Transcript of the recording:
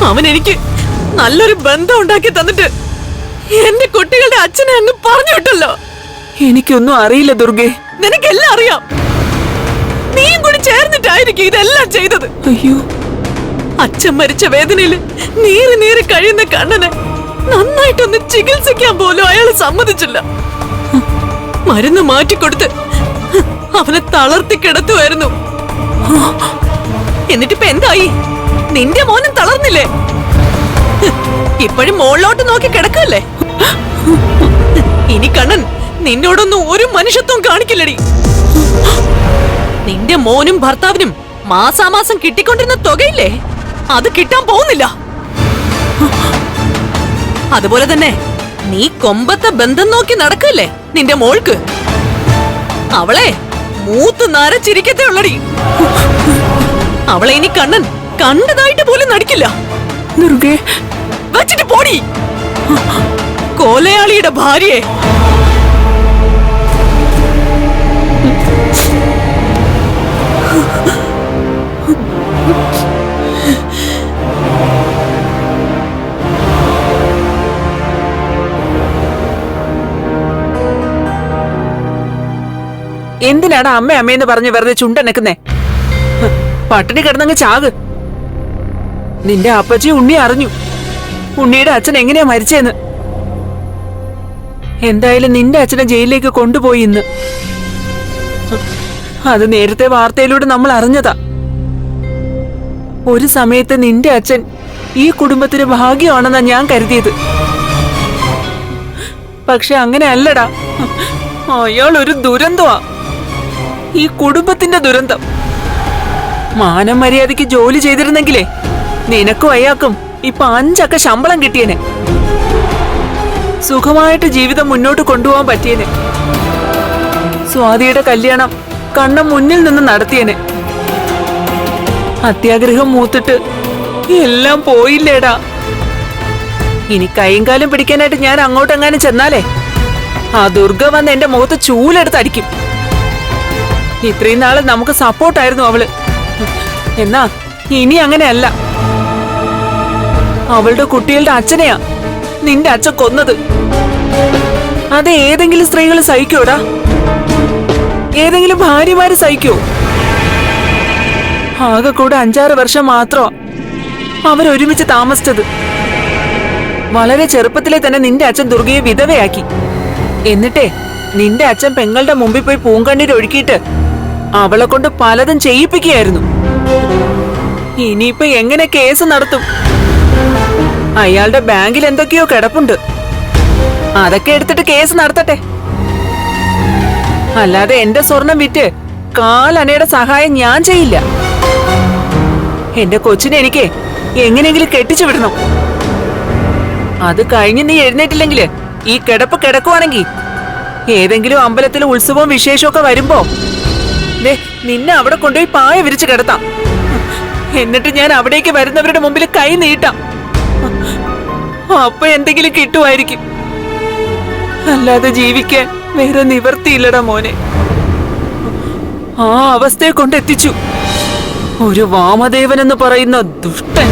അവൻ എനിക്ക് നല്ലൊരു ബന്ധം ഉണ്ടാക്കി തന്നിട്ട് എന്റെ കുട്ടികളുടെ അച്ഛനെ അങ്ങ് പറഞ്ഞു വിട്ടല്ലോ. എനിക്കൊന്നും അറിയില്ല ദുർഗെ. നിനക്കെല്ലാം അറിയാം. നീയും കൂടി ചേർന്നിട്ടായിരിക്കും ഇതെല്ലാം ചെയ്തത്. അയ്യോ, അച്ഛൻ മരിച്ച വേദനയില് നീറി നീറി കഴിയുന്ന കണ്ണനെ നന്നായിട്ടൊന്ന് ചികിത്സിക്കാൻ പോലും അയാള് സമ്മതിച്ചില്ല. മരുന്ന് മാറ്റിക്കൊടുത്ത് അവനെ തളർത്തി കിടത്തുമായിരുന്നു. എന്നിട്ടിപ്പ എന്തായി? നിന്റെ മോനും തളർന്നില്ലേ? ഇപ്പോഴും മോളിലോട്ട് നോക്കി കിടക്കല്ലേ? ഇനി കണ്ണൻ നിന്നോടൊന്നും ഒരു മനുഷ്യത്വം കാണിക്കില്ലടി. നിന്റെ മോനും ഭർത്താവിനും മാസാമാസം കിട്ടിക്കൊണ്ടിരുന്ന തുകയില്ലേ, അത് കിട്ടാൻ പോകുന്നില്ല. അതുപോലെ തന്നെ നീ കൊമ്പത്തെ ബന്ധം നോക്കി നടക്കല്ലേ നിന്റെ മോൾക്ക്. അവളെ മൂത്ത് നരച്ചിരിക്കത്തേ ഉള്ളടി. അവളെ ഇനി കണ്ണൻ കണ്ടതായിട്ട് പോലും നടിക്കില്ല. ദുർഗെ, വച്ചിട്ട് പോടി കോലയാളിയുടെ ഭാര്യയെ. എന്തിനാണ് അമ്മ അമ്മയെന്ന് പറഞ്ഞ് വെറുതെ ചുണ്ടനക്കുന്നേ? പട്ടിണി കിടന്നങ്ങ് ചാക്. നിന്റെ അപ്പച്ചി ഉണ്ണി അറിഞ്ഞു ഉണ്ണിയുടെ അച്ഛൻ എങ്ങനെയാ മരിച്ചെന്ന്. എന്തായാലും നിന്റെ അച്ഛനെ ജയിലിലേക്ക് കൊണ്ടുപോയി ഇന്ന്. അത് നേരത്തെ വാർത്തയിലൂടെ നമ്മൾ അറിഞ്ഞതാ. ഒരു സമയത്ത് നിന്റെ അച്ഛൻ ഈ കുടുംബത്തിന് ഭാഗ്യമാണെന്നാ ഞാൻ കരുതിയത്. പക്ഷെ അങ്ങനെ അല്ലടാ, അയാൾ ഒരു ദുരന്തമാ. ഈ കുടുംബത്തിന്റെ ദുരന്തം. മാനം മര്യാദയ്ക്ക് ജോലി ചെയ്തിരുന്നെങ്കിലേ നിനക്കും അയാൾക്കും ഇപ്പൊ 5 അക്ക ശമ്പളം കിട്ടിയേനെ. സുഖമായിട്ട് ജീവിതം മുന്നോട്ട് കൊണ്ടുപോകാൻ പറ്റിയേനെ. സ്വാതിയുടെ കല്യാണം കണ്ണം മുന്നിൽ നിന്ന് നടത്തിയേനെ. അത്യാഗ്രഹം മൂത്തിട്ട് എല്ലാം പോയില്ലേടാ. ഇനി കൈയും കാലും പിടിക്കാനായിട്ട് ഞാൻ അങ്ങോട്ടെങ്ങാനും ചെന്നാലേ ആ ദുർഗ വന്ന് എന്റെ മുഖത്ത് ചൂലെടുത്ത് അടിക്കും. ഇത്രയും നാള് നമുക്ക് സപ്പോർട്ടായിരുന്നു അവള്. എന്നാ ഇനി അങ്ങനെയല്ല. അവളുടെ കുട്ടികളുടെ അച്ഛനെയാ നിന്റെ അച്ഛൻ കൊന്നത്. അത് ഏതെങ്കിലും സ്ത്രീകൾ സഹിക്കോടാ? ഏതെങ്കിലും ഭാര്യമാര് സഹിക്കോ? ആകെ കൂടെ 5-6 വർഷം മാത്രമാ അവരൊരുമിച്ച് താമസിച്ചത്. വളരെ ചെറുപ്പത്തിലെ തന്നെ നിന്റെ അച്ഛൻ ദുർഗയെ വിധവയാക്കി. എന്നിട്ടേ നിന്റെ അച്ഛൻ പെങ്ങളുടെ മുമ്പിൽ പോയി പൂങ്കണ്ണീര് ഒഴുക്കിയിട്ട് അവളെ കൊണ്ട് പലതും ചെയ്യിപ്പിക്കുകയായിരുന്നു. ഇനിയിപ്പൊ എങ്ങനെ കേസ് നടത്തും? അയാളുടെ ബാങ്കിൽ എന്തൊക്കെയോ കിടപ്പുണ്ട്. അതൊക്കെ എടുത്തിട്ട് കേസ് നടത്തട്ടെ. അല്ലാതെ എന്റെ സ്വർണം വിറ്റ് കാലനയുടെ സഹായം ഞാൻ ചെയ്യില്ല. എന്റെ കൊച്ചിനെ എനിക്ക് എങ്ങനെയെങ്കിലും കെട്ടിച്ചു വിടണം. അത് കഴിഞ്ഞ് നീ എഴുന്നേറ്റില്ലെങ്കില് ഈ കിടപ്പ് കിടക്കുവാണെങ്കിൽ ഏതെങ്കിലും അമ്പലത്തിലെ ഉത്സവവും വിശേഷമൊക്കെ വരുമ്പോ നിന്നെ അവിടെ കൊണ്ടുപോയി പായ വിരിച്ച് കിടത്താം. എന്നിട്ട് ഞാൻ അവിടേക്ക് വരുന്നവരുടെ മുമ്പിൽ കൈ നീട്ടാം. അപ്പൊ എന്തെങ്കിലും കിട്ടുമായിരിക്കും. അല്ലാതെ ജീവിക്കാൻ വേറെ നിവർത്തിയില്ലടാ മോനെ. ആ അവസ്ഥയെ കൊണ്ടെത്തിച്ചു ഒരു വാമദേവൻ എന്ന് പറയുന്ന ദുഷ്ടൻ.